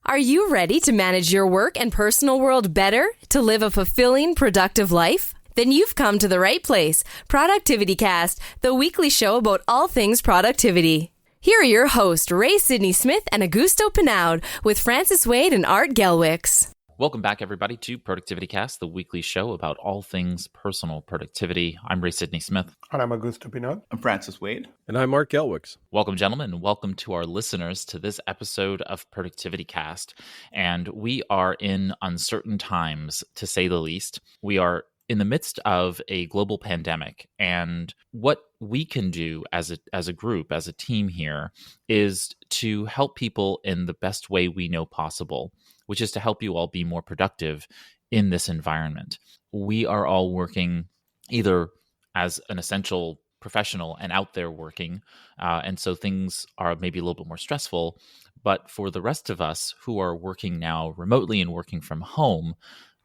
Are you ready to manage your work and personal world better to live a fulfilling, productive life? Then you've come to the right place. ProductivityCast, the weekly show about all things productivity. Here are your hosts, Ray Sidney Smith and Augusto Pinaud, with Francis Wade and Art Gelwicks. Welcome back, everybody, to ProductivityCast, the weekly show about all things personal productivity. I'm Ray Sidney Smith. And I'm Augusto Pinaud. I'm Francis Wade. And I'm Art Gelwicks. Welcome, gentlemen, and welcome to our listeners to this episode of ProductivityCast. And we are in uncertain times, to say the least. We are in the midst of a global pandemic, and what we can do as a group, as a team here, is to help people in the best way we know possible, which is to help you all be more productive in this environment. We are all working either as an essential professional and out there working, and so things are maybe a little bit more stressful. But for the rest of us who are working now remotely and working from home,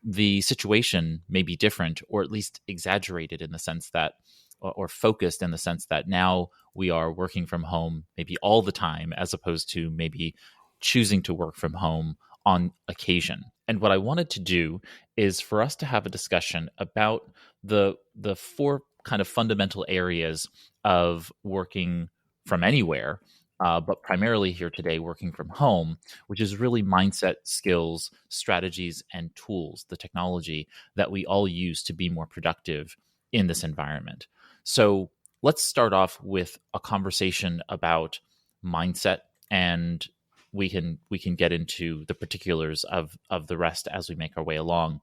the situation may be different, or at least exaggerated in the sense that, or focused in the sense that now we are working from home maybe all the time, as opposed to maybe choosing to work from home on occasion. And what I wanted to do is for us to have a discussion about the four kind of fundamental areas of working from anywhere, but primarily here today working from home, which is really mindset, skills, strategies, and tools, the technology that we all use to be more productive in this environment. So let's start off with a conversation about mindset, and we can get into the particulars of the rest as we make our way along.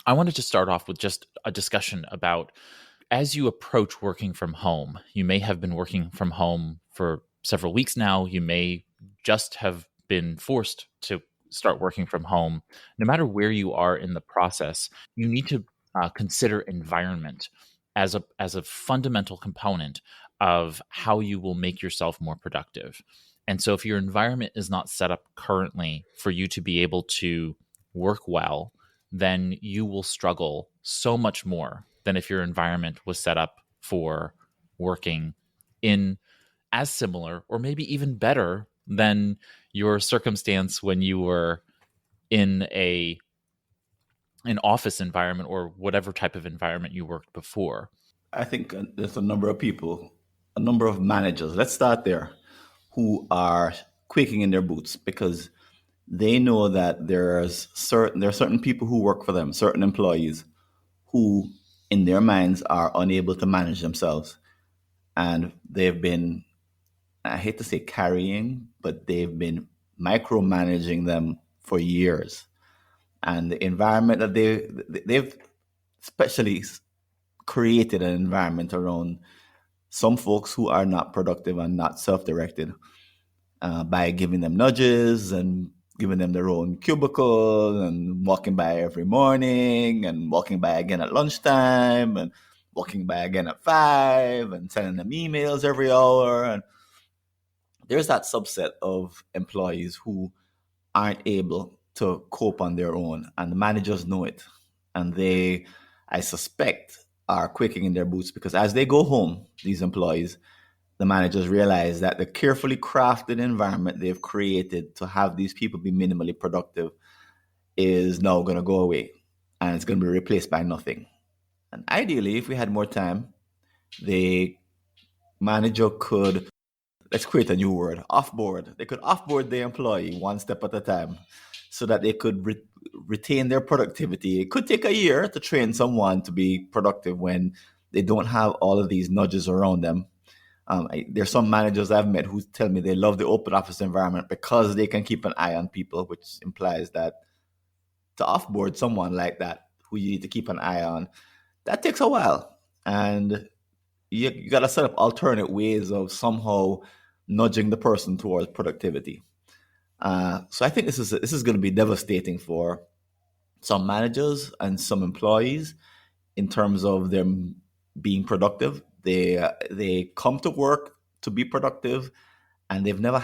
I wanted to start off with just a discussion about, as you approach working from home, you may have been working from home for several weeks now. You may just have been forced to start working from home. No matter where you are in the process, you need to consider environment as a fundamental component of how you will make yourself more productive. And so if your environment is not set up currently for you to be able to work well, then you will struggle so much more than if your environment was set up for working in as similar or maybe even better than your circumstance when you were in an office environment or whatever type of environment you worked before. I think there's a number of people, a number of managers, let's start there, who are quaking in their boots because they know that there are certain people who work for them, certain employees who in their minds are unable to manage themselves. And they've been, I hate to say carrying, but they've been micromanaging them for years. And the environment that they've especially created an environment around some folks who are not productive and not self-directed by giving them nudges and giving them their own cubicle and walking by every morning and walking by again at lunchtime and walking by again at 5 and sending them emails every hour. And there's that subset of employees who aren't able to cope on their own, and the managers know it. And they, I suspect, are quaking in their boots because as they go home, these employees, the managers realize that the carefully crafted environment they've created to have these people be minimally productive is now going to go away, and it's going to be replaced by nothing. And ideally, if we had more time, the manager could, let's create a new word, offboard. They could offboard the employee one step at a time so that they could retain their productivity. It could take a year to train someone to be productive when they don't have all of these nudges around them. There's some managers I've met who tell me they love the open office environment because they can keep an eye on people, which implies that to offboard someone like that who you need to keep an eye on, that takes a while. And you got to set up alternate ways of somehow nudging the person towards productivity. So I think this is going to be devastating for some managers and some employees in terms of them being productive. They come to work to be productive, and they've never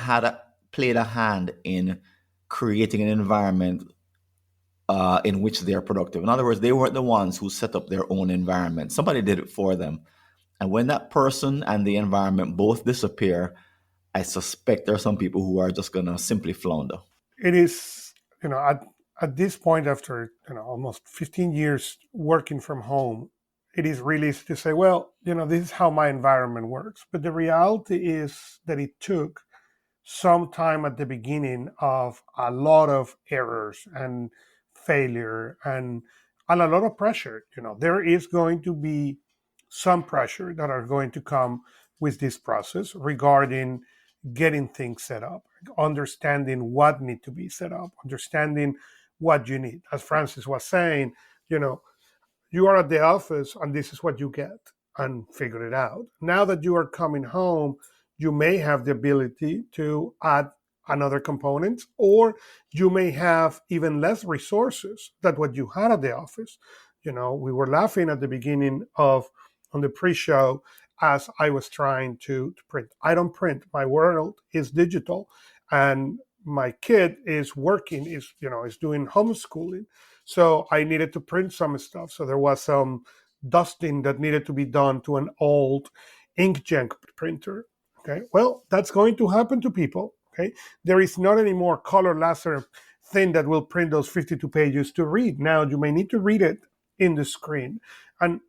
played a hand in creating an environment in which they are productive. In other words, they weren't the ones who set up their own environment. Somebody did it for them. And when that person and the environment both disappear, I suspect there are some people who are just going to simply flounder. It is at this point, after almost 15 years working from home, it is really easy to say, well, this is how my environment works. But the reality is that it took some time at the beginning of a lot of errors and failure and a lot of pressure. There is going to be some pressure that are going to come with this process regarding getting things set up, understanding what need to be set up, understanding what you need. As Francis was saying, you know, you are at the office and this is what you get, and figure it out. Now that you are coming home, you may have the ability to add another component, or you may have even less resources than what you had at the office. We were laughing at the beginning of on the pre-show as I was trying to print. I don't print. My world is digital, and my kid is working, is doing homeschooling. So I needed to print some stuff. So there was some dusting that needed to be done to an old inkjet printer. Okay. Well, that's going to happen to people. Okay. There is not any more color laser thing that will print those 52 pages to read. Now you may need to read it in the screen. And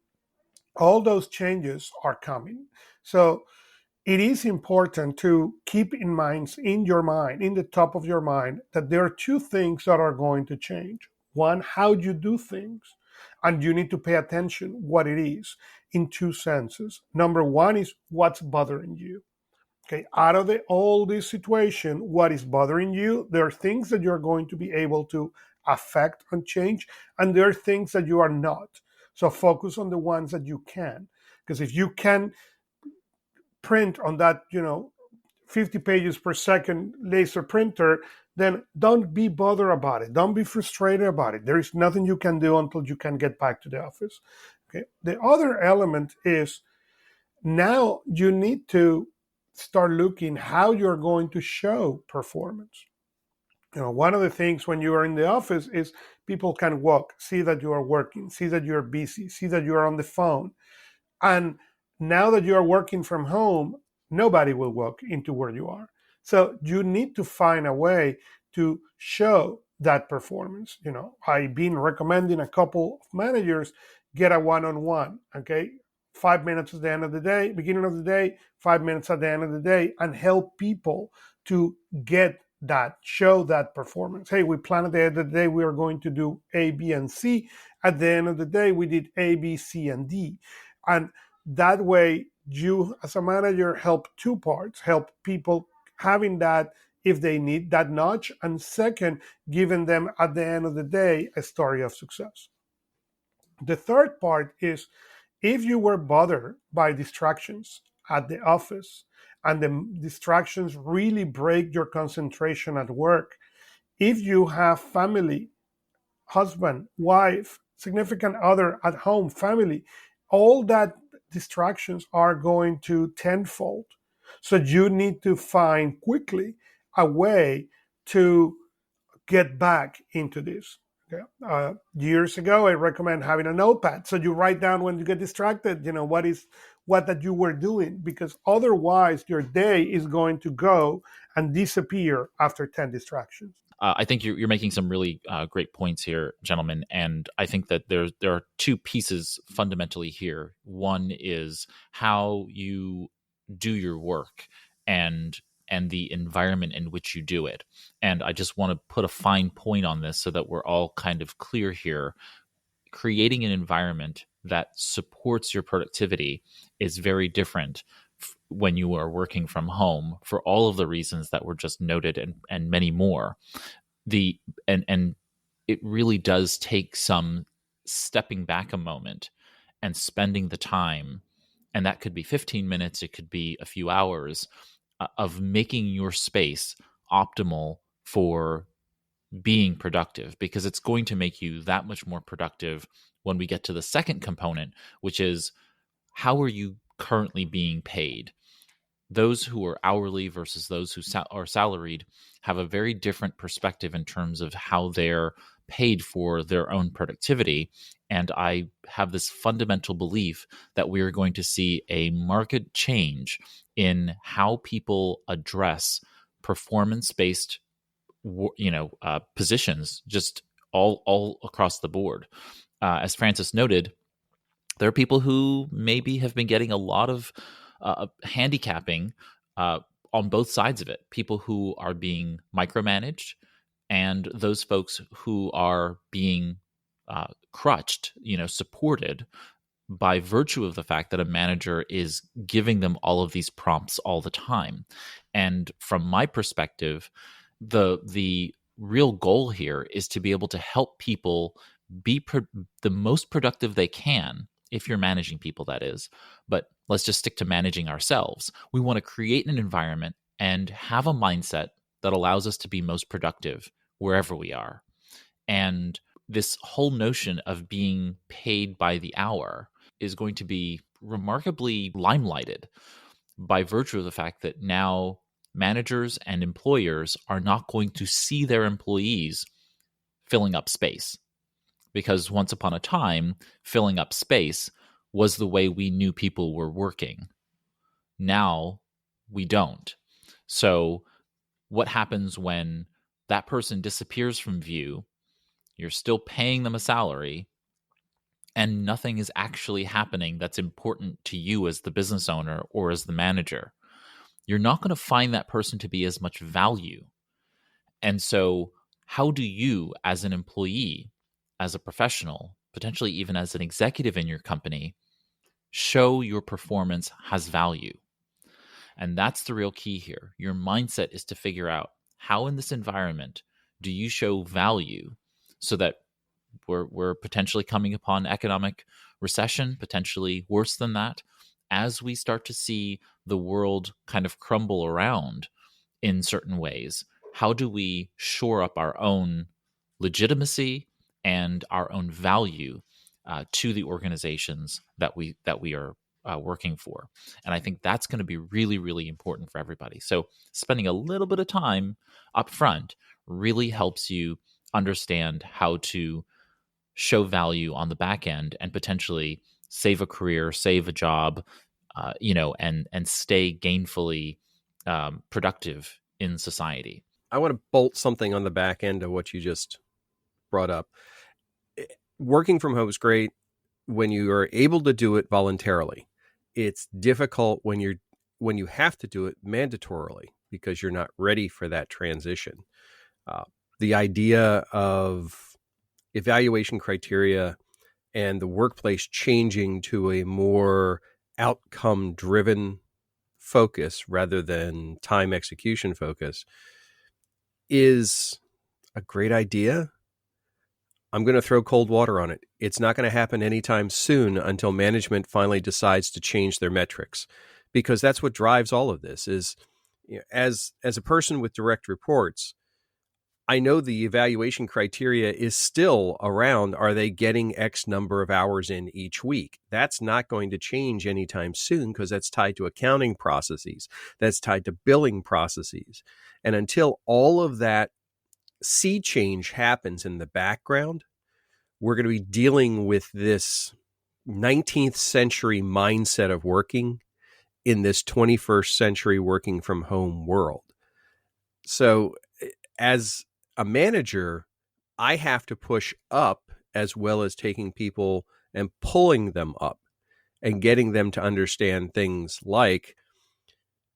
all those changes are coming. So it is important to keep in mind, in the top of your mind, that there are two things that are going to change. One, how you do things, and you need to pay attention what it is in two senses. Number one is what's bothering you. Okay, out of all this situation, what is bothering you? There are things that you're going to be able to affect and change, and there are things that you are not. So focus on the ones that you can, because if you can print on that, 50 pages per second laser printer, then don't be bothered about it. Don't be frustrated about it. There is nothing you can do until you can get back to the office. Okay. The other element is now you need to start looking how you're going to show performance. One of the things when you are in the office is people can walk, see that you are working, see that you're busy, see that you are on the phone. And now that you are working from home, nobody will walk into where you are. So you need to find a way to show that performance. I've been recommending a couple of managers get a one-on-one, okay? 5 minutes at the end of the day, beginning of the day, 5 minutes at the end of the day, and help people to get that, show that performance. Hey, we planned at the end of the day, we are going to do A, B, and C. At the end of the day, we did A, B, C, and D. And that way, you as a manager help two parts, help people having that if they need that nudge, and second, giving them at the end of the day a story of success. The third part is if you were bothered by distractions at the office and the distractions really break your concentration at work, if you have family, husband, wife, significant other at home, family, all that distractions are going to tenfold. So you need to find quickly a way to get back into this. Okay. Years ago, I recommend having a notepad. So you write down when you get distracted, what that you were doing, because otherwise your day is going to go and disappear after 10 distractions. I think you're making some really great points here, gentlemen. And I think that there are two pieces fundamentally here. One is how you do your work and the environment in which you do it. And I just want to put a fine point on this so that we're all kind of clear here. Creating an environment that supports your productivity is very different when you are working from home for all of the reasons that were just noted and many more. And it really does take some stepping back a moment and spending the time, and that could be 15 minutes, it could be a few hours, of making your space optimal for being productive, because it's going to make you that much more productive when we get to the second component, which is how are you currently being paid? Those who are hourly versus those who are salaried have a very different perspective in terms of how they're paid for their own productivity. And I have this fundamental belief that we are going to see a marked change in how people address performance-based positions, just all across the board. As Francis noted, there are people who maybe have been getting a lot of handicapping on both sides of it. People who are being micromanaged, and those folks who are being crutched, supported by virtue of the fact that a manager is giving them all of these prompts all the time. And from my perspective, the real goal here is to be able to help people be the most productive they can, if you're managing people, that is. But let's just stick to managing ourselves. We want to create an environment and have a mindset that allows us to be most productive wherever we are. And this whole notion of being paid by the hour is going to be remarkably limelighted by virtue of the fact that now managers and employers are not going to see their employees filling up space. Because once upon a time, filling up space was the way we knew people were working. Now we don't. So what happens when that person disappears from view? You're still paying them a salary, and nothing is actually happening that's important to you as the business owner or as the manager. You're not going to find that person to be as much value. And so how do you, as an employee, as a professional, potentially even as an executive in your company, show your performance has value? And that's the real key here. Your mindset is to figure out how in this environment do you show value so that we're potentially coming upon economic recession, potentially worse than that, as we start to see the world kind of crumble around in certain ways. How do we shore up our own legitimacy and our own value to the organizations that we are working for? And I think that's going to be really, really important for everybody. So spending a little bit of time up front really helps you understand how to show value on the back end and potentially save a career, save a job, and stay gainfully productive in society. I want to bolt something on the back end of what you just brought up. Working from home is great when you are able to do it voluntarily. It's difficult when you have to do it mandatorily because you're not ready for that transition. The idea of evaluation criteria and the workplace changing to a more outcome-driven focus rather than time execution focus is a great idea. I'm going to throw cold water on it. It's not going to happen anytime soon until management finally decides to change their metrics, because that's what drives all of this. Is, as a person with direct reports, I know the evaluation criteria is still around. Are they getting X number of hours in each week? That's not going to change anytime soon because that's tied to accounting processes. That's tied to billing processes. And until all of that sea change happens in the background, we're going to be dealing with this 19th century mindset of working in this 21st century working from home world. So as a manager, I have to push up as well as taking people and pulling them up and getting them to understand things like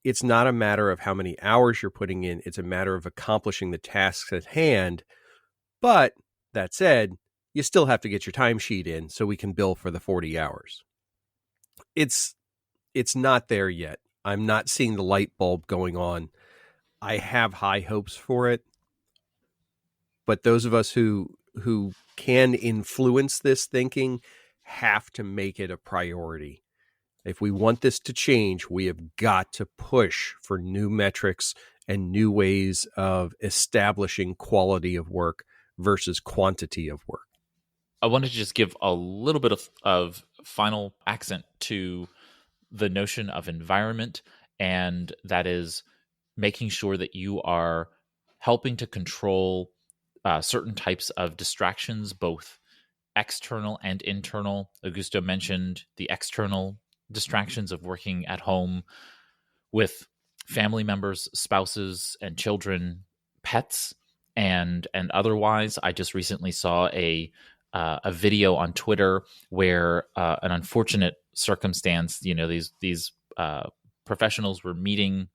it's not a matter of how many hours you're putting in. It's a matter of accomplishing the tasks at hand. But that said, you still have to get your timesheet in so we can bill for the 40 hours. It's not there yet. I'm not seeing the light bulb going on. I have high hopes for it. But those of us who can influence this thinking have to make it a priority. If we want this to change, we have got to push for new metrics and new ways of establishing quality of work versus quantity of work. I wanted to just give a little bit of final accent to the notion of environment, and that is making sure that you are helping to control certain types of distractions, both external and internal. Augusto mentioned the external distractions of working at home with family members, spouses, and children, pets, and otherwise. I just recently saw a video on Twitter where an unfortunate circumstance, these professionals were meeting,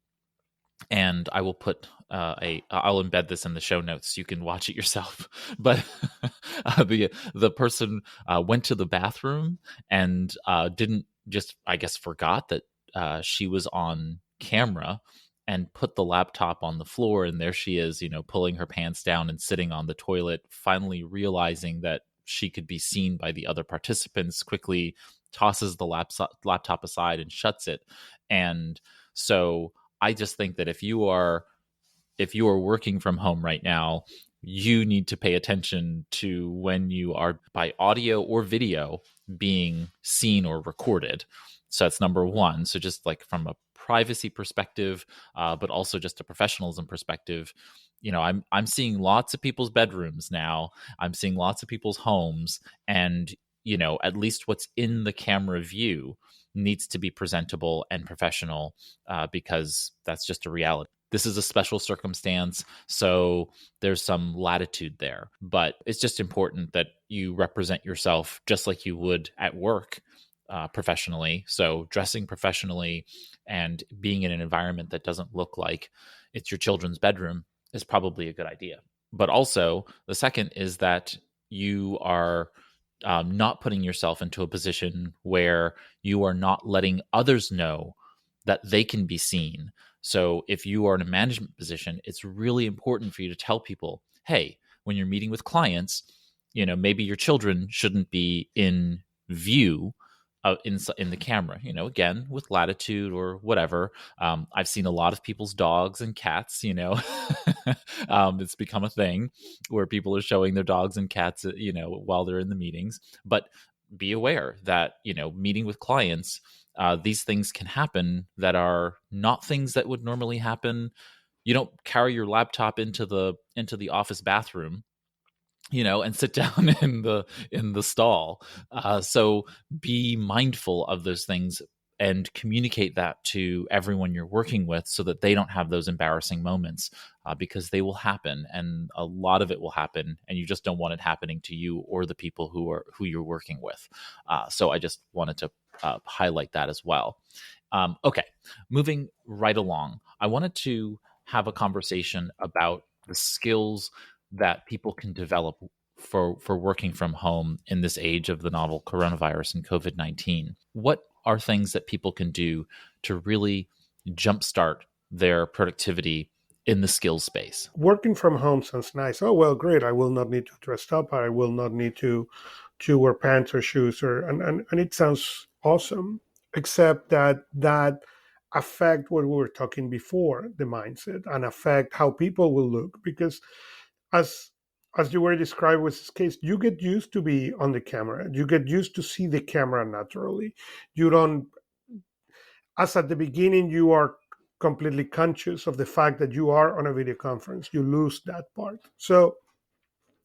and I will put I'll embed this in the show notes. You can watch it yourself. But the person went to the bathroom and didn't just, I guess, forgot that she was on camera, and put the laptop on the floor. And there she is, pulling her pants down and sitting on the toilet, finally realizing that she could be seen by the other participants, quickly tosses the laptop aside and shuts it. And so I just think that if you are working from home right now, you need to pay attention to when you are, by audio or video, being seen or recorded. So that's number one. So just like from a privacy perspective, but also just a professionalism perspective, I'm seeing lots of people's bedrooms now. I'm seeing lots of people's homes, and at least what's in the camera view needs to be presentable and professional, because that's just a reality. This is a special circumstance, so there's some latitude there. But it's just important that you represent yourself just like you would at work, professionally. So dressing professionally and being in an environment that doesn't look like it's your children's bedroom is probably a good idea. But also, the second is that you are not putting yourself into a position where you are not letting others know that they can be seen. So if you are in a management position, it's really important for you to tell people, hey, when you're meeting with clients, maybe your children shouldn't be in view in the camera, again, with latitude or whatever. I've seen a lot of people's dogs and cats, it's become a thing where people are showing their dogs and cats, while they're in the meetings. But be aware that, meeting with clients, these things can happen that are not things that would normally happen. You don't carry your laptop into the office bathroom, and sit down in the stall. So be mindful of those things and communicate that to everyone you're working with, so that they don't have those embarrassing moments, because they will happen, and a lot of it will happen, and you just don't want it happening to you or the people who you're working with. So I just wanted to highlight that as well. Okay, moving right along, I wanted to have a conversation about the skills that people can develop for working from home in this age of the novel coronavirus and COVID-19. What are things that people can do to really jumpstart their productivity in the skills space? Working from home sounds nice. Oh, well, great. I will not need to dress up. I will not need to wear pants or shoes, and it sounds awesome, except that affect what we were talking before, the mindset, and affect how people will look. Because as you were described with this case, you get used to be on the camera. You get used to see the camera naturally. You don't, as at the beginning, you are completely conscious of the fact that you are on a video conference. You lose that part. So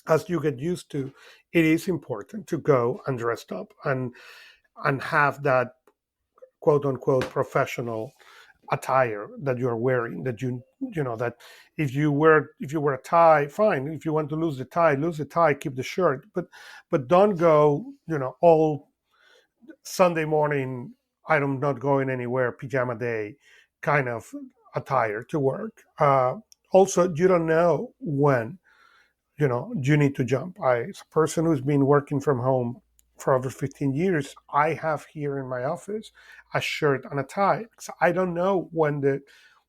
as you get used to, it is important to go and dress up and have that quote unquote professional attire that you're wearing, that that if you wear a tie, fine. If you want to lose the tie, keep the shirt, but don't go all Sunday morning, I'm not going anywhere, pajama day kind of attire to work. Also, you don't know when you need to jump. As a person who's been working from home for over 15 years, I have here in my office a shirt and a tie. So I don't know when the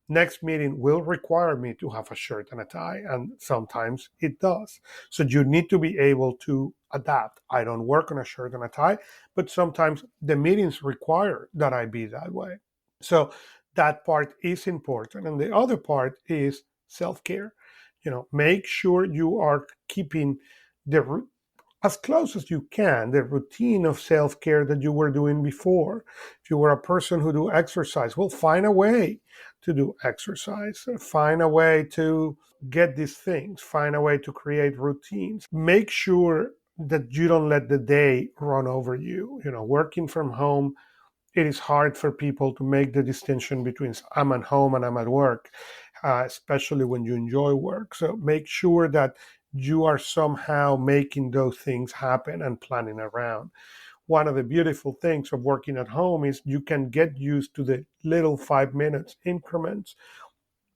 next meeting will require me to have a shirt and a tie, and sometimes it does. So you need to be able to adapt. I don't work on a shirt and a tie, but sometimes the meetings require that I be that way. So that part is important. And the other part is self-care. Make sure you are keeping as close as you can, the routine of self-care that you were doing before. If you were a person who do exercise, well, find a way to do exercise. Find a way to get these things. Find a way to create routines. Make sure that you don't let the day run over you. Working from home, it is hard for people to make the distinction between I'm at home and I'm at work. especially when you enjoy work. So make sure that you are somehow making those things happen and planning around. One of the beautiful things of working at home is you can get used to the little 5 minutes increments.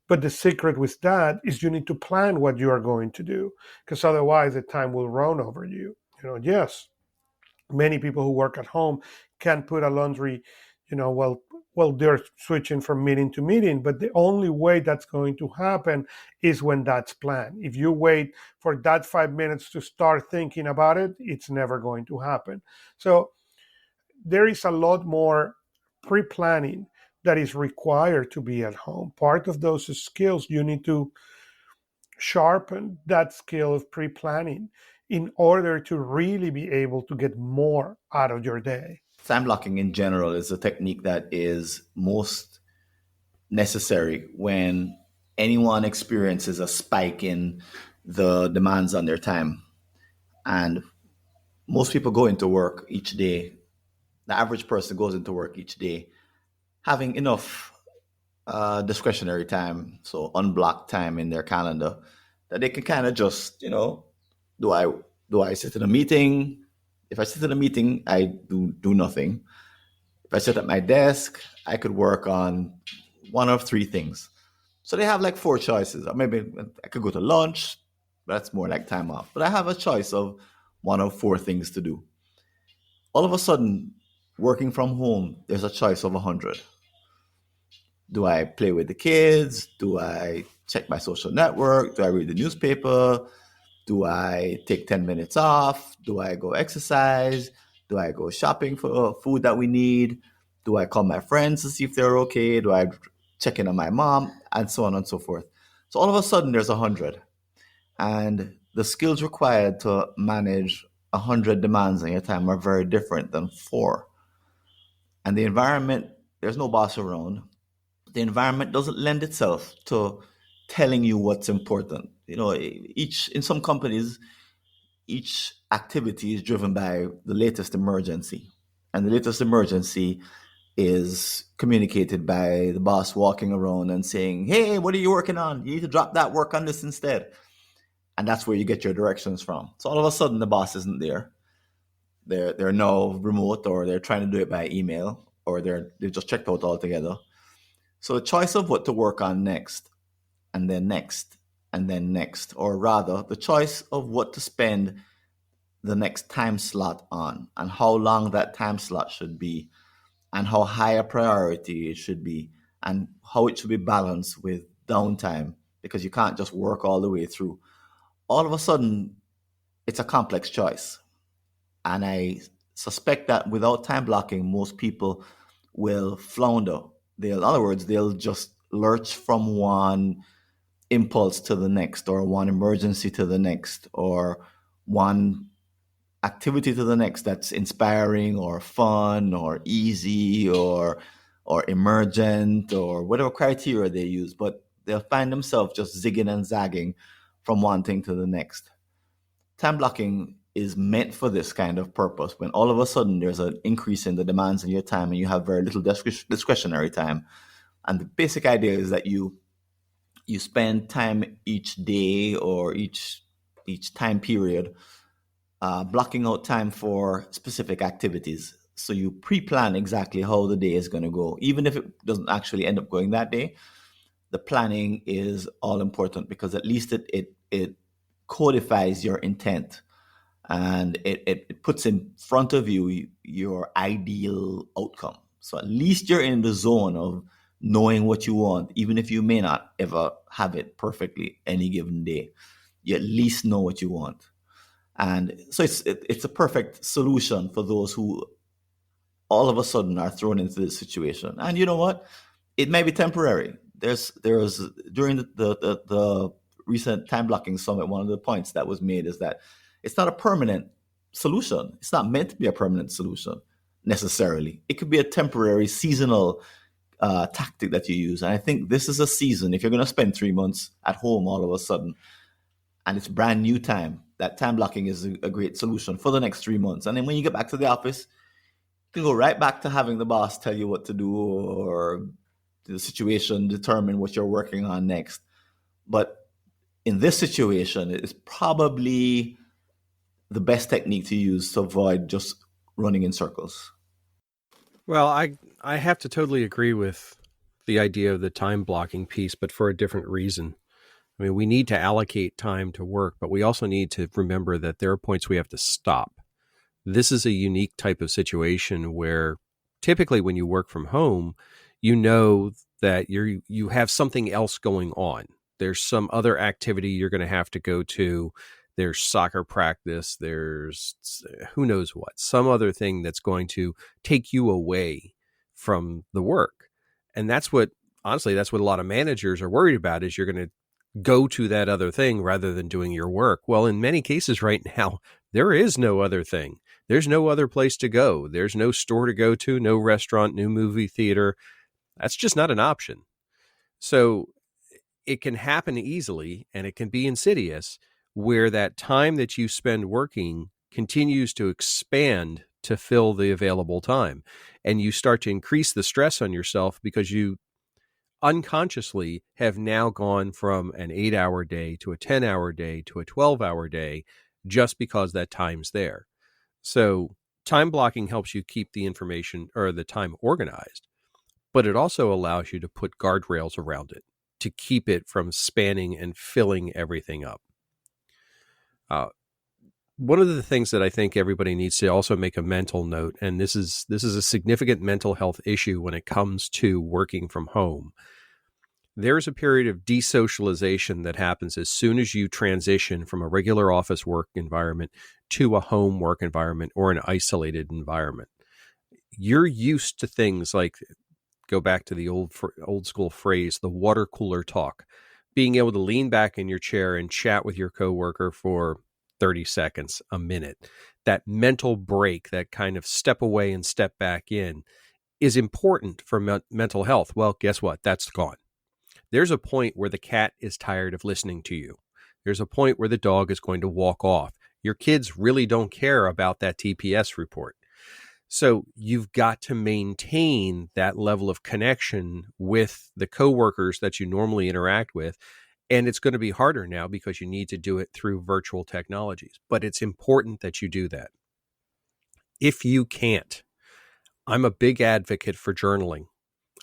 But the secret with that is you need to plan what you are going to do, because otherwise the time will run over you. Yes, many people who work at home can put a laundry, well, they're switching from meeting to meeting, but the only way that's going to happen is when that's planned. If you wait for that 5 minutes to start thinking about it, it's never going to happen. So there is a lot more pre-planning that is required to be at home. Part of those skills, you need to sharpen that skill of pre-planning in order to really be able to get more out of your day. Time blocking in general is a technique that is most necessary when anyone experiences a spike in the demands on their time. And most people go into work each day. The average person goes into work each day having enough discretionary time, so unblocked time in their calendar, that they can kind of just, do I sit in a meeting? If I sit in a meeting, I do nothing. If I sit at my desk, I could work on one of three things. So they have like four choices. Or maybe I could go to lunch, but that's more like time off. But I have a choice of one of four things to do. All of a sudden, working from home, there's a choice of 100. Do I play with the kids? Do I check my social network? Do I read the newspaper? Do I take 10 minutes off? Do I go exercise? Do I go shopping for food that we need? Do I call my friends to see if they're okay? Do I check in on my mom? And so on and so forth. So all of a sudden, there's 100. And the skills required to manage 100 demands on your time are very different than 4. And the environment, there's no boss around. The environment doesn't lend itself to telling you what's important. In some companies, each activity is driven by the latest emergency. And the latest emergency is communicated by the boss walking around and saying, hey, what are you working on? You need to drop that work on this instead. And that's where you get your directions from. So all of a sudden, the boss isn't there. They're now remote, or they're trying to do it by email, or they've just checked out altogether. So the choice of what to work on next, and then next, and then next, or rather the choice of what to spend the next time slot on, and how long that time slot should be, and how high a priority it should be, and how it should be balanced with downtime, because you can't just work all the way through. All of a sudden, it's a complex choice. And I suspect that without time blocking, most people will flounder. In other words, they'll just lurch from one impulse to the next, or one emergency to the next, or one activity to the next that's inspiring or fun or easy or emergent, or whatever criteria they use. But they'll find themselves just zigging and zagging from one thing to the next. Time blocking is meant for this kind of purpose, when all of a sudden there's an increase in the demands on your time and you have very little discretionary time. And the basic idea is that you spend time each day or each time period blocking out time for specific activities. So you pre-plan exactly how the day is going to go. Even if it doesn't actually end up going that day, the planning is all important, because at least it codifies your intent. And it puts in front of you your ideal outcome. So at least you're in the zone of knowing what you want, even if you may not ever have it perfectly any given day. You at least know what you want. And so it's a perfect solution for those who all of a sudden are thrown into this situation. And you know what? It may be temporary. There's during the recent time blocking summit, one of the points that was made is that it's not a permanent solution. It's not meant to be a permanent solution necessarily. It could be a temporary, seasonal tactic that you use. And I think this is a season, if you're going to spend 3 months at home all of a sudden, and it's brand new time, that time blocking is a great solution for the next 3 months. And then when you get back to the office, you can go right back to having the boss tell you what to do, or the situation determine what you're working on next. But in this situation, it's probably the best technique to use to avoid just running in circles. Well, I have to totally agree with the idea of the time blocking piece, but for a different reason. I mean, we need to allocate time to work, but we also need to remember that there are points we have to stop. This is a unique type of situation where typically when you work from home, you know that you have something else going on. There's some other activity you're going to have to go to. There's soccer practice. There's who knows what, some other thing that's going to take you away from the work. And honestly, that's what a lot of managers are worried about, is you're going to go to that other thing rather than doing your work. Well, in many cases right now, there is no other thing. There's no other place to go. There's no store to go to, no restaurant, no movie theater. That's just not an option. So it can happen easily, and it can be insidious, where that time that you spend working continues to expand to fill the available time. And you start to increase the stress on yourself because you unconsciously have now gone from an 8-hour day to a 10-hour day to a 12-hour day just because that time's there. So time blocking helps you keep the information or the time organized, but it also allows you to put guardrails around it to keep it from spanning and filling everything up. One of the things that I think everybody needs to also make a mental note, and this is a significant mental health issue when it comes to working from home. There's a period of desocialization that happens as soon as you transition from a regular office work environment to a home work environment or an isolated environment. You're used to things like, go back to the old school phrase, the water cooler talk, being able to lean back in your chair and chat with your coworker for 30 seconds, a minute. That mental break, that kind of step away and step back in, is important for mental health. Well, guess what? That's gone. There's a point where the cat is tired of listening to you. There's a point where the dog is going to walk off. Your kids really don't care about that TPS report. So you've got to maintain that level of connection with the coworkers that you normally interact with. And it's going to be harder now because you need to do it through virtual technologies. But it's important that you do that. If you can't, I'm a big advocate for journaling.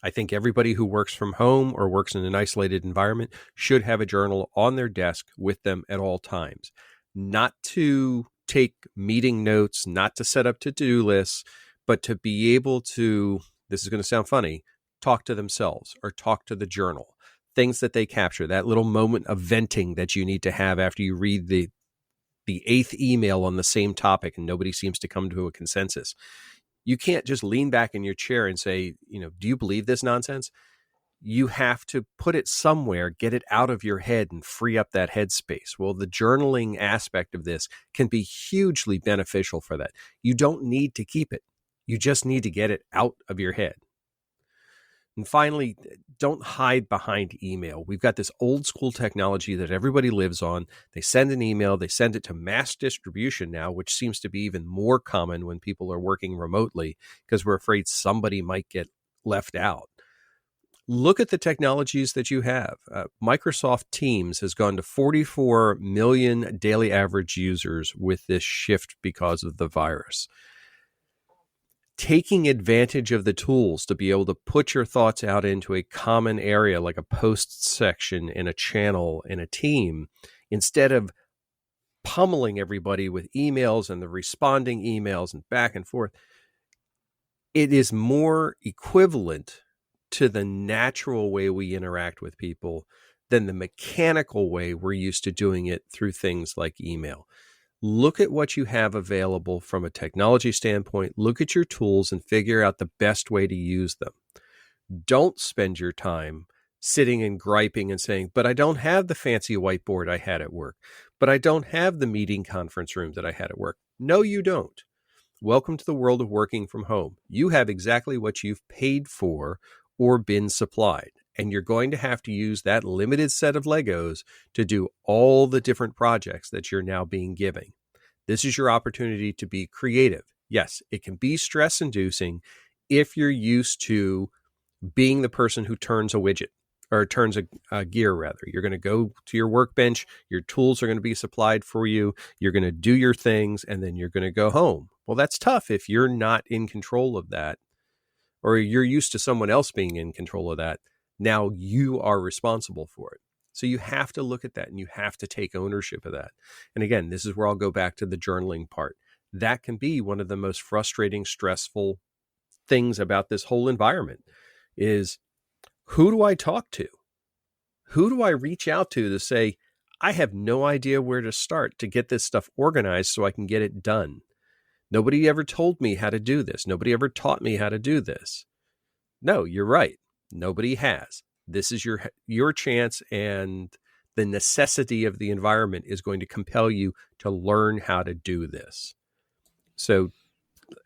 I think everybody who works from home or works in an isolated environment should have a journal on their desk with them at all times. Not to take meeting notes, not to set up to-do lists, but to be able to, this is going to sound funny, talk to themselves or talk to the journal. Things that they capture, that little moment of venting that you need to have after you read the 8th email on the same topic and nobody seems to come to a consensus. You can't just lean back in your chair and say, do you believe this nonsense? You have to put it somewhere, get it out of your head and free up that headspace. Well, the journaling aspect of this can be hugely beneficial for that. You don't need to keep it. You just need to get it out of your head. And finally, don't hide behind email. We've got this old school technology that everybody lives on. They send an email, they send it to mass distribution now, which seems to be even more common when people are working remotely because we're afraid somebody might get left out. Look at the technologies that you have. Microsoft Teams has gone to 44 million daily average users with this shift because of the virus. Taking advantage of the tools to be able to put your thoughts out into a common area like a post section in a channel in a team, instead of pummeling everybody with emails and the responding emails and back and forth, it is more equivalent to the natural way we interact with people than the mechanical way we're used to doing it through things like email. Look at what you have available from a technology standpoint. Look at your tools and figure out the best way to use them. Don't spend your time sitting and griping and saying, but I don't have the fancy whiteboard I had at work. But I don't have the meeting conference room that I had at work. No, you don't. Welcome to the world of working from home. You have exactly what you've paid for or been supplied. And you're going to have to use that limited set of Legos to do all the different projects that you're now being given. This is your opportunity to be creative. Yes, it can be stress-inducing if you're used to being the person who turns a widget or turns a gear rather. You're going to go to your workbench. Your tools are going to be supplied for you. You're going to do your things and then you're going to go home. Well, that's tough if you're not in control of that, or you're used to someone else being in control of that. Now you are responsible for it. So you have to look at that and you have to take ownership of that. And again, this is where I'll go back to the journaling part. That can be one of the most frustrating, stressful things about this whole environment is, who do I talk to? Who do I reach out to say, I have no idea where to start to get this stuff organized so I can get it done. Nobody ever told me how to do this. Nobody ever taught me how to do this. No, you're right. Nobody has. This is your chance, and the necessity of the environment is going to compel you to learn how to do this. So,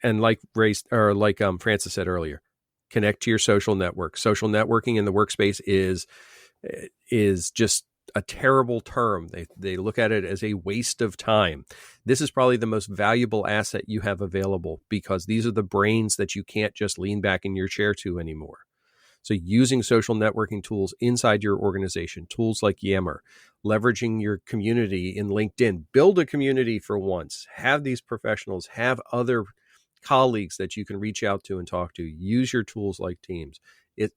and like Francis said earlier, connect to your social network. Social networking in the workspace is just a terrible term. They look at it as a waste of time. This is probably the most valuable asset you have available, because these are the brains that you can't just lean back in your chair to anymore. So using social networking tools inside your organization, tools like Yammer, leveraging your community in LinkedIn, build a community for once, have these professionals, have other colleagues that you can reach out to and talk to, use your tools like Teams.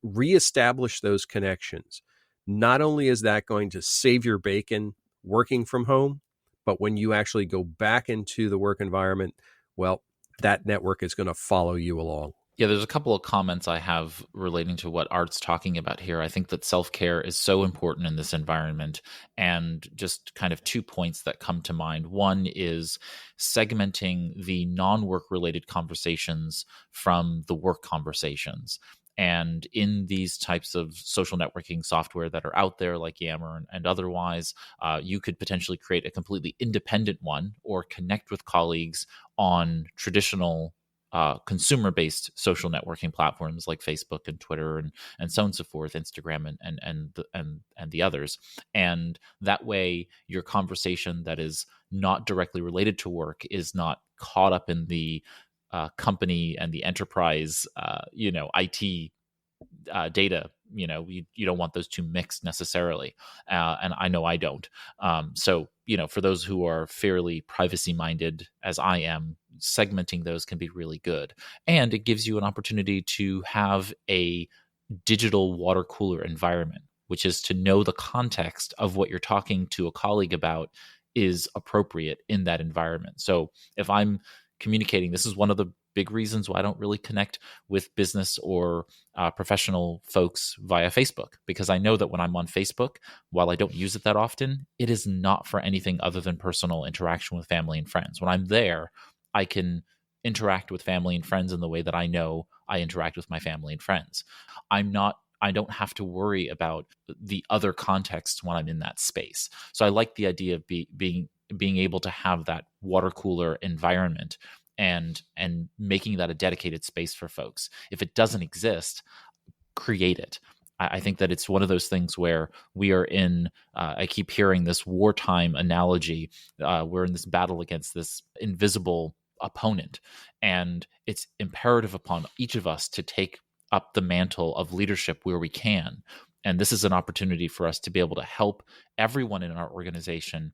Reestablish those connections. Not only is that going to save your bacon working from home, but when you actually go back into the work environment, well, that network is going to follow you along. Yeah, there's a couple of comments I have relating to what Art's talking about here. I think that self-care is so important in this environment, and just kind of 2 points that come to mind. One is segmenting the non-work related conversations from the work conversations. And in these types of social networking software that are out there, like Yammer and otherwise, you could potentially create a completely independent one, or connect with colleagues on traditional consumer-based social networking platforms like Facebook and Twitter and so on and so forth, Instagram and the others. And that way, your conversation that is not directly related to work is not caught up in the company and the enterprise, IT data. You don't want those two mixed necessarily, and I know I don't. So for those who are fairly privacy minded, as I am, segmenting those can be really good, and it gives you an opportunity to have a digital water cooler environment, which is to know the context of what you're talking to a colleague about is appropriate in that environment. So if I'm communicating, this is one of the big reasons why I don't really connect with business or professional folks via Facebook, because I know that when I'm on Facebook, while I don't use it that often, it is not for anything other than personal interaction with family and friends. When I'm there, I can interact with family and friends in the way that I know I interact with my family and friends. I don't have to worry about the other contexts when I'm in that space. So I like the idea of being able to have that water cooler environment and making that a dedicated space for folks. If it doesn't exist, create it. I think that it's one of those things where we are in, I keep hearing this wartime analogy. We're in this battle against this invisible opponent, and it's imperative upon each of us to take up the mantle of leadership where we can. And this is an opportunity for us to be able to help everyone in our organization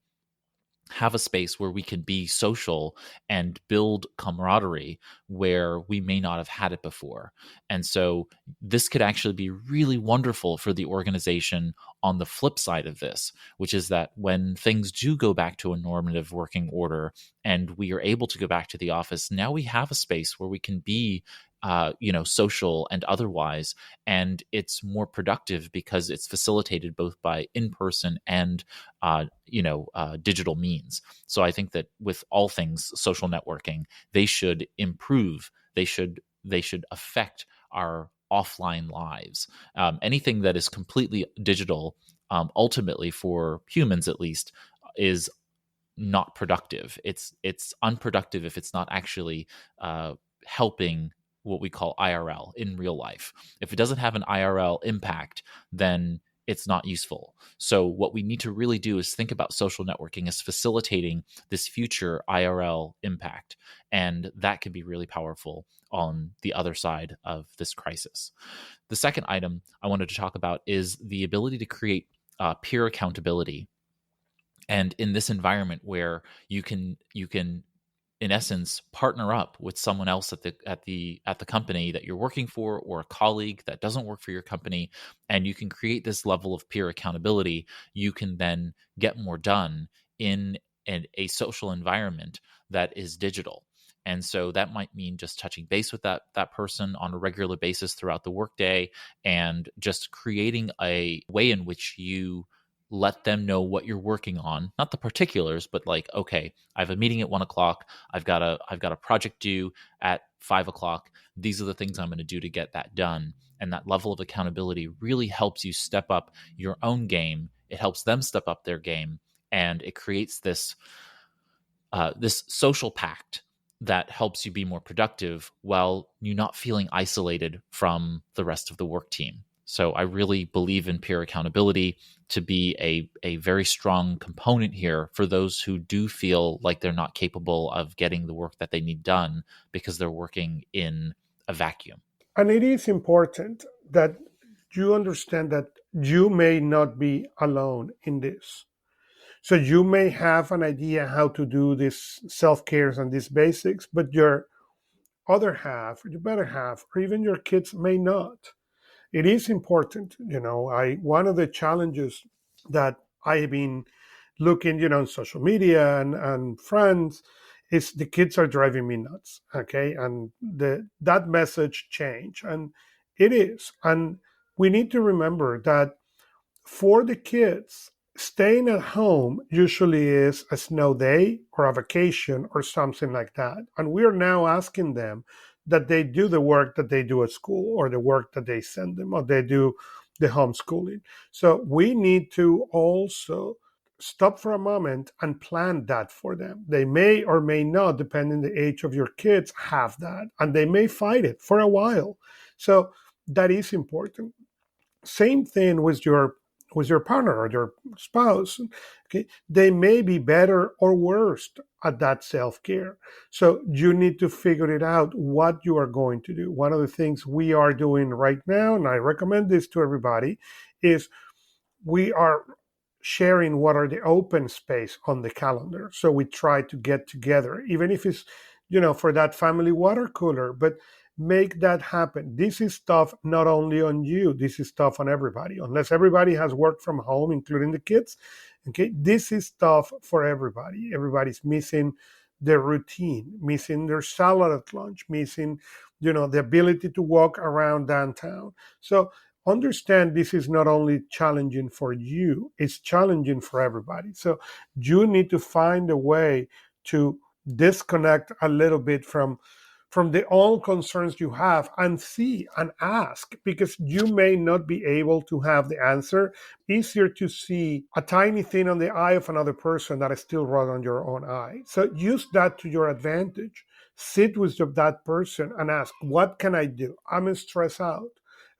have a space where we can be social and build camaraderie where we may not have had it before. And so this could actually be really wonderful for the organization on the flip side of this, which is that when things do go back to a normative working order and we are able to go back to the office, now we have a space where we can be social and otherwise, and it's more productive because it's facilitated both by in-person and digital means. So I think that with all things social networking, they should improve. They should affect our offline lives. Anything that is completely digital, ultimately for humans at least, is not productive. It's unproductive if it's not actually helping what we call IRL in real life. If it doesn't have an IRL impact, then it's not useful. So what we need to really do is think about social networking as facilitating this future IRL impact. And that can be really powerful on the other side of this crisis. The second item I wanted to talk about is the ability to create peer accountability. And in this environment where you can in essence partner up with someone else at the company that you're working for, or a colleague that doesn't work for your company, and you can create this level of peer accountability, you can then get more done in a social environment that is digital. And so that might mean just touching base with that person on a regular basis throughout the workday, and just creating a way in which you let them know what you're working on, not the particulars, but like, okay, I have a meeting at 1:00. I've got a project due at 5:00. These are the things I'm going to do to get that done. And that level of accountability really helps you step up your own game. It helps them step up their game, and it creates this social pact that helps you be more productive while you're not feeling isolated from the rest of the work team. So I really believe in peer accountability to be a very strong component here for those who do feel like they're not capable of getting the work that they need done because they're working in a vacuum. And it is important that you understand that you may not be alone in this. So you may have an idea how to do this self-care and these basics, but your other half, or your better half, or even your kids may not. It is important, one of the challenges that I've been looking, on social media and friends, is the kids are driving me nuts. Okay. And that message change. And it is. And we need to remember that for the kids, staying at home usually is a snow day or a vacation or something like that. And we are now asking them that they do the work that they do at school, or the work that they send them, or they do the homeschooling. So we need to also stop for a moment and plan that for them. They may or may not, depending on the age of your kids, have that, and they may fight it for a while. So that is important. Same thing with your partner or your spouse. Okay, they may be better or worse at that self-care. So you need to figure it out what you are going to do. One of the things we are doing right now, and I recommend this to everybody, is we are sharing what are the open space on the calendar. So we try to get together, even if it's, for that family water cooler, but make that happen. This is stuff not only on you, this is stuff on everybody. Unless everybody has worked from home, including the kids, okay, this is stuff for everybody. Everybody's missing their routine, missing their salad at lunch, missing, the ability to walk around downtown. So understand this is not only challenging for you, it's challenging for everybody. So you need to find a way to disconnect a little bit from the own concerns you have, and see and ask, because you may not be able to have the answer. Easier to see a tiny thing on the eye of another person that is still right on your own eye. So use that to your advantage. Sit with that person and ask, what can I do? I'm stressed out.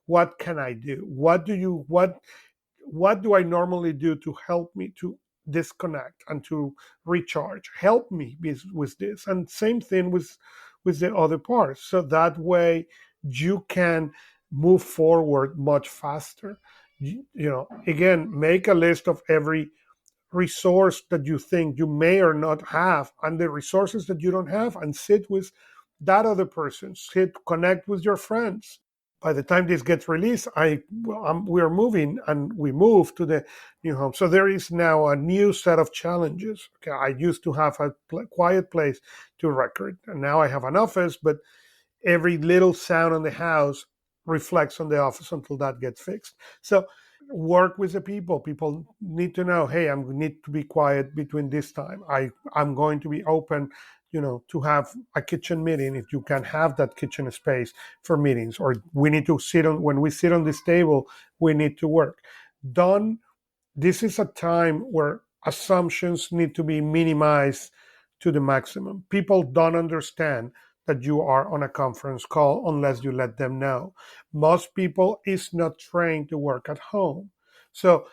What can I do? What do I normally do to help me to disconnect and to recharge? Help me with this. And same thing with the other parts. So that way you can move forward much faster. Again, make a list of every resource that you think you may or not have, and the resources that you don't have, and sit with that other person. Connect with your friends. By the time this gets released, we are moving, and we move to the new home. So there is now a new set of challenges. Okay, I used to have a quiet place to record, and now I have an office, but every little sound in the house reflects on the office until that gets fixed. So work with the people. People need to know, hey, I need to be quiet between this time. I'm going to be open, to have a kitchen meeting, if you can have that kitchen space for meetings, or we need to when we sit on this table, we need to work. This is a time where assumptions need to be minimized to the maximum. People don't understand that you are on a conference call unless you let them know. Most people is not trained to work at home. So,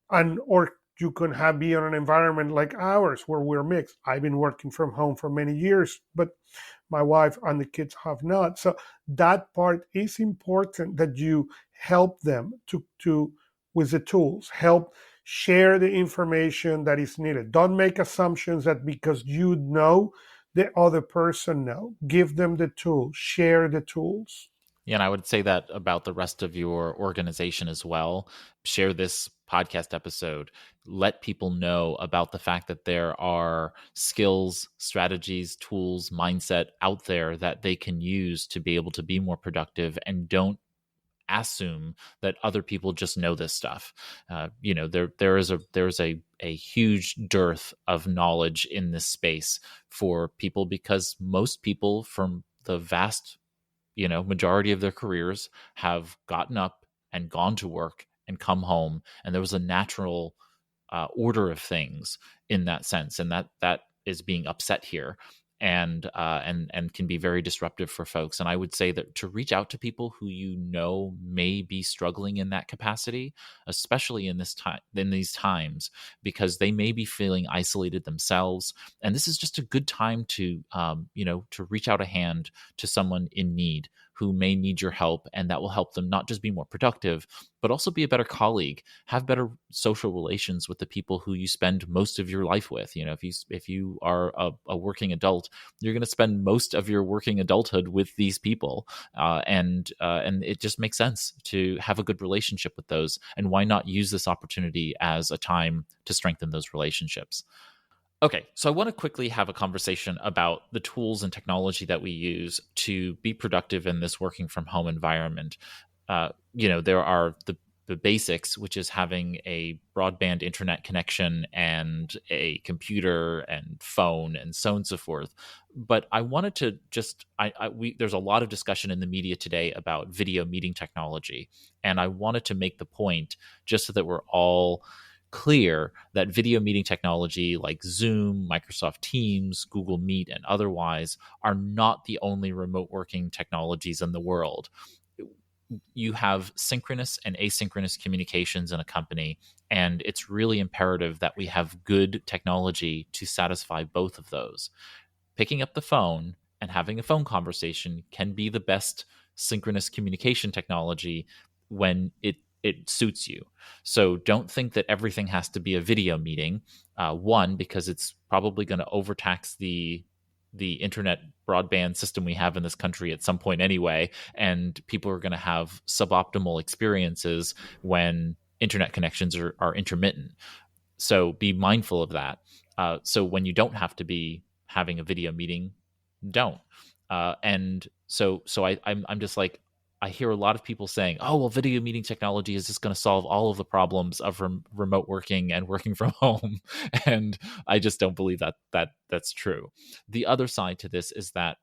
or you can be on an environment like ours where we're mixed. I've been working from home for many years, but my wife and the kids have not. So that part is important, that you help them to with the tools, help share the information that is needed. Don't make assumptions that because you know the other person know. Give them the tools, share the tools. Yeah, and I would say that about the rest of your organization as well. Share this podcast episode. Let people know about the fact that there are skills, strategies, tools, mindset out there that they can use to be able to be more productive, and don't assume that other people just know this stuff. There is a huge dearth of knowledge in this space for people, because most people from the vast majority of their careers have gotten up and gone to work and come home, and there was a natural order of things in that sense, and that is being upset here, and can be very disruptive for folks. And I would say that to reach out to people who may be struggling in that capacity, especially in these times, because they may be feeling isolated themselves, and this is just a good time to reach out a hand to someone in need who may need your help, and that will help them not just be more productive, but also be a better colleague, have better social relations with the people who you spend most of your life with. If you are a working adult, you're going to spend most of your working adulthood with these people, and it just makes sense to have a good relationship with those. And why not use this opportunity as a time to strengthen those relationships? Okay, so I want to quickly have a conversation about the tools and technology that we use to be productive in this working from home environment. There are the basics, which is having a broadband internet connection and a computer and phone and so on and so forth. But I wanted to there's a lot of discussion in the media today about video meeting technology, and I wanted to make the point, just so that we're all clear, that video meeting technology like Zoom, Microsoft Teams, Google Meet, and otherwise are not the only remote working technologies in the world. You have synchronous and asynchronous communications in a company, and it's really imperative that we have good technology to satisfy both of those. Picking up the phone and having a phone conversation can be the best synchronous communication technology when it suits you. So don't think that everything has to be a video meeting. One, because it's probably going to overtax the internet broadband system we have in this country at some point anyway, and people are going to have suboptimal experiences when internet connections are intermittent. So be mindful of that. So when you don't have to be having a video meeting, don't. And so I'm just like, I hear a lot of people saying, oh, well, video meeting technology is just going to solve all of the problems of remote working and working from home. And I just don't believe that's true. The other side to this is that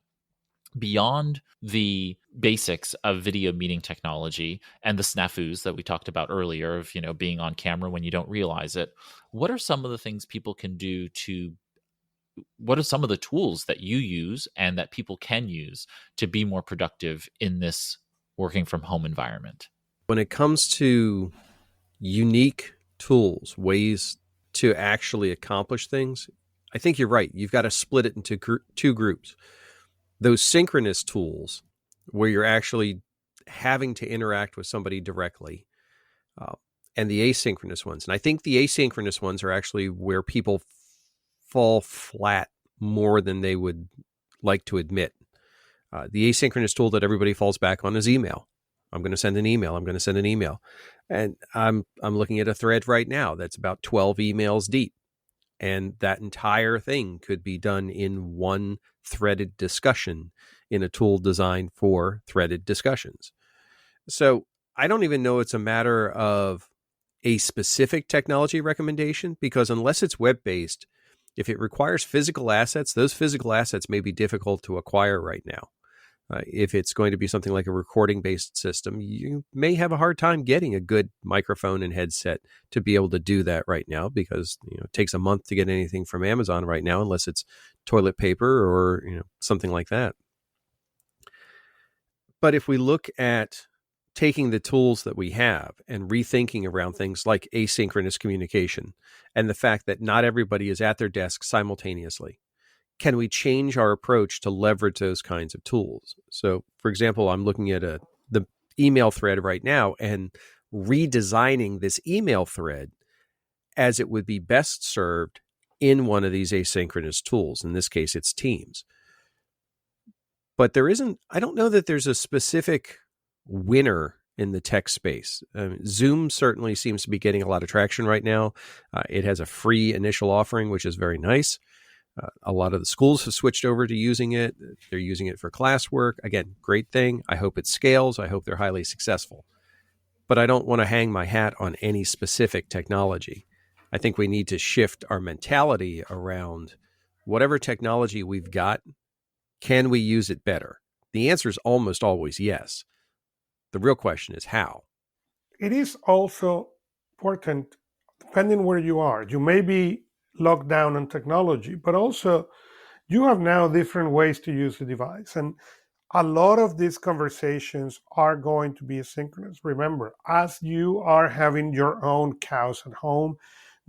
beyond the basics of video meeting technology and the snafus that we talked about earlier of, being on camera when you don't realize it, what are some of the things people can do what are some of the tools that you use and that people can use to be more productive in this working from home environment? When it comes to unique tools, ways to actually accomplish things, I think you're right. You've got to split it into two groups. Those synchronous tools, where you're actually having to interact with somebody directly, and the asynchronous ones. And I think the asynchronous ones are actually where people fall flat more than they would like to admit. The asynchronous tool that everybody falls back on is email. I'm going to send an email. And I'm looking at a thread right now that's about 12 emails deep. And that entire thing could be done in one threaded discussion in a tool designed for threaded discussions. So I don't even know it's a matter of a specific technology recommendation, because unless it's web-based, if it requires physical assets, those physical assets may be difficult to acquire right now. If it's going to be something like a recording-based system, you may have a hard time getting a good microphone and headset to be able to do that right now, because it takes a month to get anything from Amazon right now, unless it's toilet paper or something like that. But if we look at taking the tools that we have and rethinking around things like asynchronous communication and the fact that not everybody is at their desk simultaneously. Can we change our approach to leverage those kinds of tools? So, for example, I'm looking at the email thread right now and redesigning this email thread as it would be best served in one of these asynchronous tools. In this case, it's Teams. But I don't know that there's a specific winner in the tech space. Zoom certainly seems to be getting a lot of traction right now. It has a free initial offering, which is very nice. A lot of the schools have switched over to using it. They're using it for classwork. Again, great thing. I hope it scales. I hope they're highly successful. But I don't want to hang my hat on any specific technology. I think we need to shift our mentality around whatever technology we've got. Can we use it better? The answer is almost always yes. The real question is how. It is also important, depending where you are. You may be locked down on technology, but also you have now different ways to use the device. And a lot of these conversations are going to be asynchronous. Remember, as you are having your own cows at home,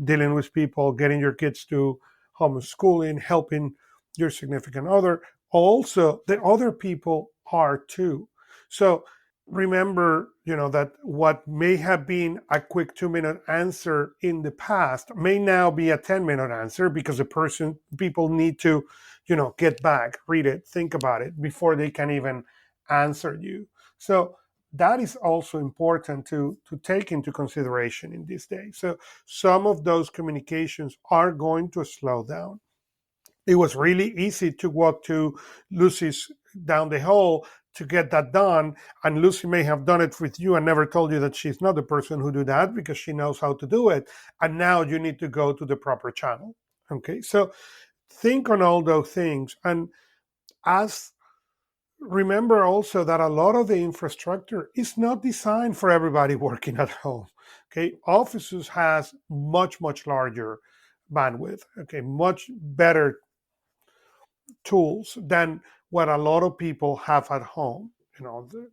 dealing with people, getting your kids to homeschooling, helping your significant other, also the other people are too. So remember, that what may have been a quick 2-minute answer in the past may now be a 10-minute answer because people need to, get back, read it, think about it before they can even answer you. So that is also important to take into consideration in this day. So some of those communications are going to slow down. It was really easy to walk to Lucy's down the hall to get that done. And Lucy may have done it with you and never told you that she's not the person who do that because she knows how to do it. And now you need to go to the proper channel. Okay, so think on all those things. And remember also that a lot of the infrastructure is not designed for everybody working at home. Okay, Offices has much, much larger bandwidth. Okay, much better tools than what a lot of people have at home.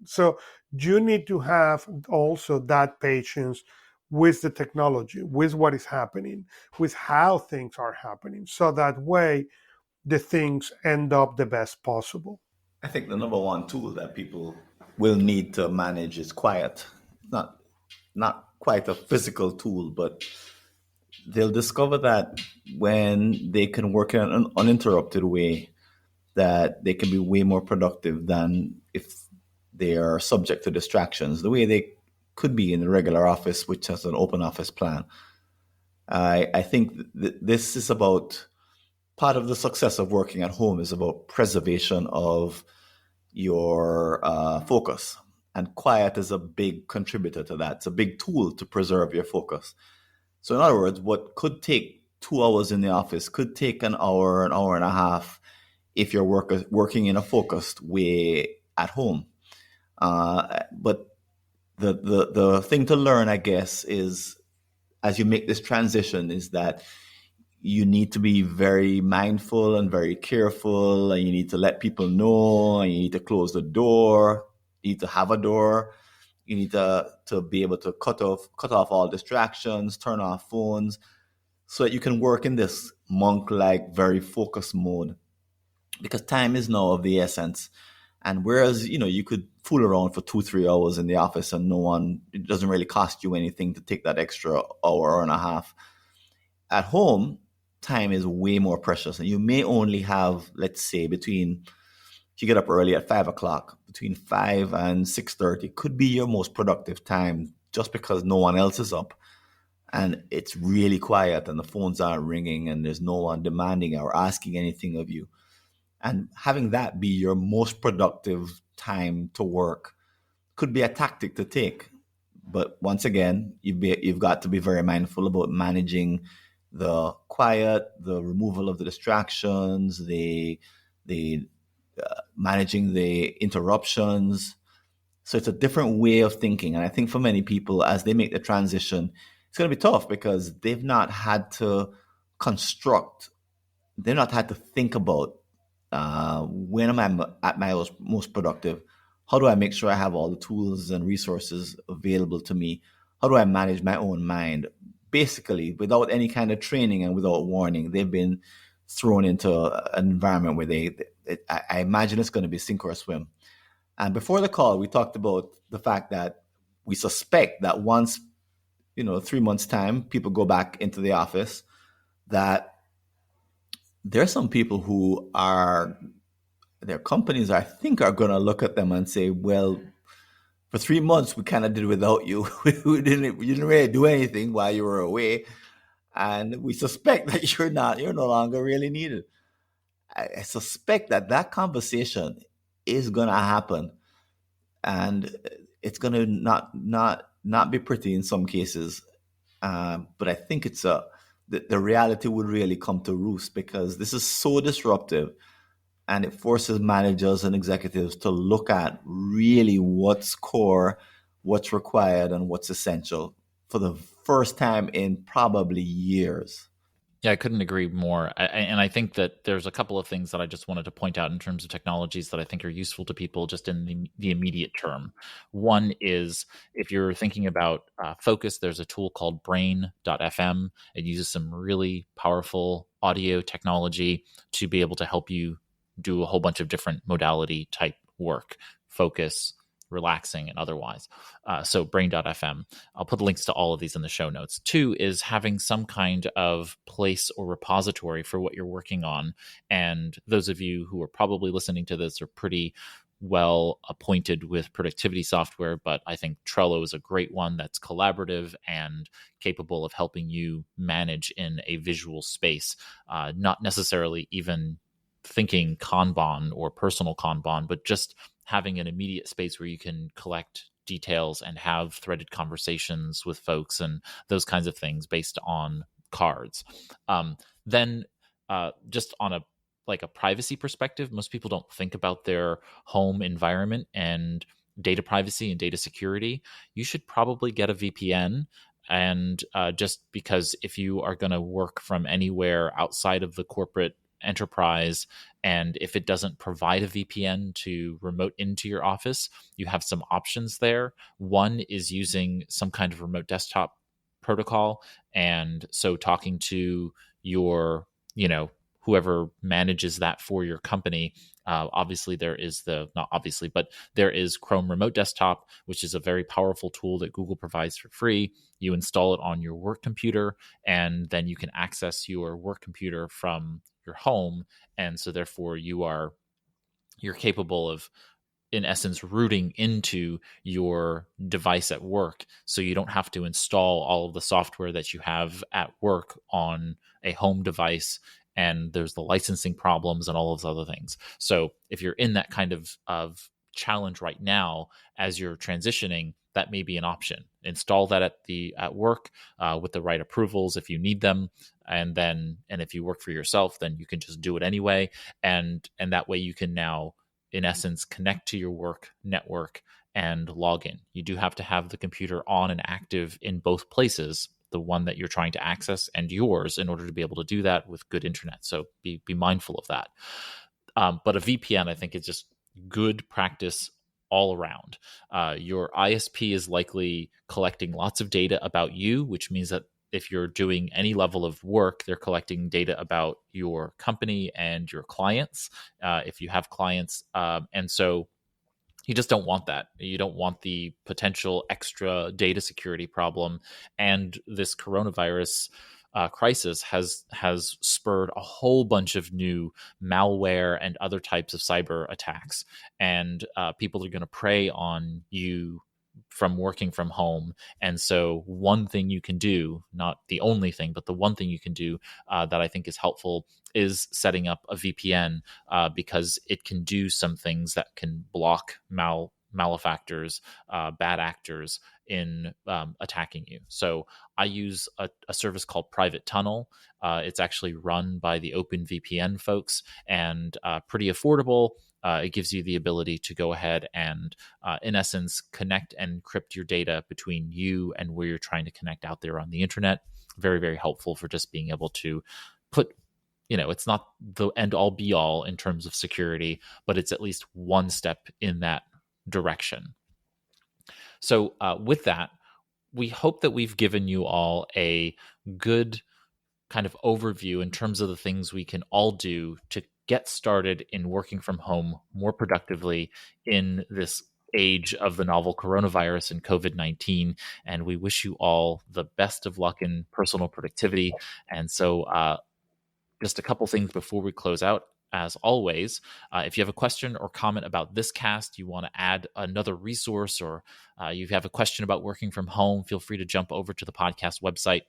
So you need to have also that patience with the technology, with what is happening, with how things are happening, so that way the things end up the best possible. I think the number one tool that people will need to manage is quiet. Not quite a physical tool, but they'll discover that when they can work in an uninterrupted way, that they can be way more productive than if they are subject to distractions, the way they could be in the regular office, which has an open office plan. I think this is about part of the success of working at home is about preservation of your focus. And quiet is a big contributor to that. It's a big tool to preserve your focus. So in other words, what could take 2 hours in the office could take an hour and a half if you're working in a focused way at home. But the thing to learn, I guess, is as you make this transition is that you need to be very mindful and very careful, and you need to let people know, and you need to close the door, you need to have a door, you need to be able to cut off all distractions, turn off phones, so that you can work in this monk-like, very focused mode. Because time is now of the essence. And whereas, you could fool around for 2-3 hours in the office and it doesn't really cost you anything to take that extra hour and a half. At home, time is way more precious. And you may only have, let's say, if you get up early at 5 o'clock, between 5 and 6:30 could be your most productive time just because no one else is up. And it's really quiet and the phones aren't ringing and there's no one demanding or asking anything of you. And having that be your most productive time to work could be a tactic to take. But once again, you've got to be very mindful about managing the quiet, the removal of the distractions, the managing the interruptions. So it's a different way of thinking. And I think for many people, as they make the transition, it's going to be tough because they've not had to think about when am I at my most productive? How do I make sure I have all the tools and resources available to me? How do I manage my own mind? Basically, without any kind of training and without warning, they've been thrown into an environment where I imagine it's going to be sink or swim. And before the call, we talked about the fact that we suspect that once, 3 months' time, people go back into the office, that there are some people who their companies, I think, are going to look at them and say, well, for 3 months, we kind of did without you. You didn't really do anything while you were away. And we suspect that you're no longer really needed. I suspect that conversation is going to happen. And it's going to not be pretty in some cases. But I think the reality would really come to roost, because this is so disruptive. And it forces managers and executives to look at really what's core, what's required, and what's essential for the first time in probably years. Yeah, I couldn't agree more. And I think that there's a couple of things that I just wanted to point out in terms of technologies that I think are useful to people just in the immediate term. One is, if you're thinking about focus, there's a tool called brain.fm. It uses some really powerful audio technology to be able to help you do a whole bunch of different modality type work, focus, relaxing, and otherwise. So brain.fm. I'll put links to all of these in the show notes. 2 is having some kind of place or repository for what you're working on. And those of you who are probably listening to this are pretty well appointed with productivity software, but I think Trello is a great one that's collaborative and capable of helping you manage in a visual space, not necessarily even thinking Kanban or personal Kanban, but just having an immediate space where you can collect details and have threaded conversations with folks and those kinds of things based on cards. Then just on a privacy perspective, most people don't think about their home environment and data privacy and data security. You should probably get a VPN. And just because if you are going to work from anywhere outside of the corporate enterprise, and if it doesn't provide a VPN to remote into your office, you have some options there. One is using some kind of remote desktop protocol, and so talking to your whoever manages that for your company. Obviously there is there is Chrome Remote Desktop, which is a very powerful tool that Google provides for free. You install it on your work computer, and then you can access your work computer from your home. And so therefore you're capable of, in essence, rooting into your device at work. So you don't have to install all of the software that you have at work on a home device. And there's the licensing problems and all of those other things. So if you're in that kind of challenge right now, as you're transitioning, that may be an option. Install that at work with the right approvals if you need them. And if you work for yourself, then you can just do it anyway. And that way you can now, in essence, connect to your work network and log in. You do have to have the computer on and active in both places, the one that you're trying to access and yours, in order to be able to do that with good internet. So be mindful of that. But a VPN, I think, is just good practice all around. Your ISP is likely collecting lots of data about you, which means that if you're doing any level of work, they're collecting data about your company and your clients, if you have clients. And so you just don't want that. You don't want the potential extra data security problem. And this coronavirus crisis has spurred a whole bunch of new malware and other types of cyber attacks. And people are going to prey on you from working from home. And so one thing you can do, not the only thing, but the one thing you can do that I think is helpful is setting up a VPN, because it can do some things that can block malefactors, bad actors in attacking you. So I use a service called Private Tunnel. It's actually run by the OpenVPN folks, and pretty affordable. It gives you the ability to go ahead and, in essence, connect and encrypt your data between you and where you're trying to connect out there on the internet. Very, very helpful for just being able to put, it's not the end all be all in terms of security, but it's at least one step in that direction. So with that, we hope that we've given you all a good kind of overview in terms of the things we can all do to get started in working from home more productively in this age of the novel coronavirus and COVID-19. And we wish you all the best of luck in personal productivity. And so just a couple things before we close out. As always, if you have a question or comment about this cast, you want to add another resource, or you have a question about working from home, feel free to jump over to the podcast website.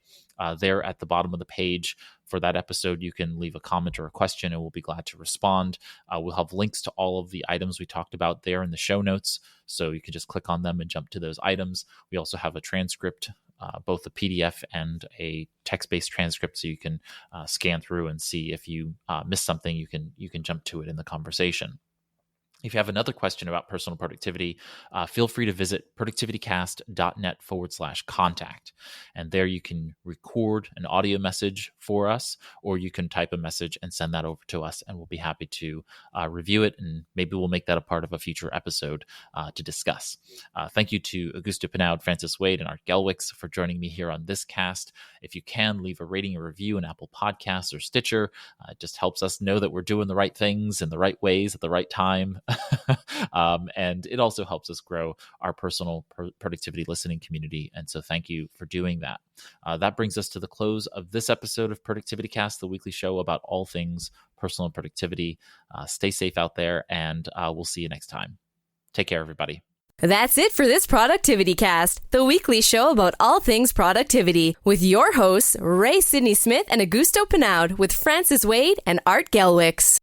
There at the bottom of the page for that episode, you can leave a comment or a question, and we'll be glad to respond. We'll have links to all of the items we talked about there in the show notes, so you can just click on them and jump to those items. We also have a transcript, both a PDF and a text-based transcript, so you can scan through and see if you miss something. You can jump to it in the conversation. If you have another question about personal productivity, feel free to visit productivitycast.net/contact. And there you can record an audio message for us, or you can type a message and send that over to us, and we'll be happy to review it, and maybe we'll make that a part of a future episode to discuss. Thank you to Augusto Pinaud, Francis Wade, and Art Gelwicks for joining me here on this cast. If you can, leave a rating or review in Apple Podcasts or Stitcher. It just helps us know that we're doing the right things in the right ways at the right time. And it also helps us grow our personal productivity listening community. And so thank you for doing that. That brings us to the close of this episode of ProductivityCast, the weekly show about all things personal productivity. Stay safe out there, and we'll see you next time. Take care, everybody. That's it for this ProductivityCast, the weekly show about all things productivity, with your hosts, Ray Sidney Smith and Augusto Pinaud, with Francis Wade and Art Gelwicks.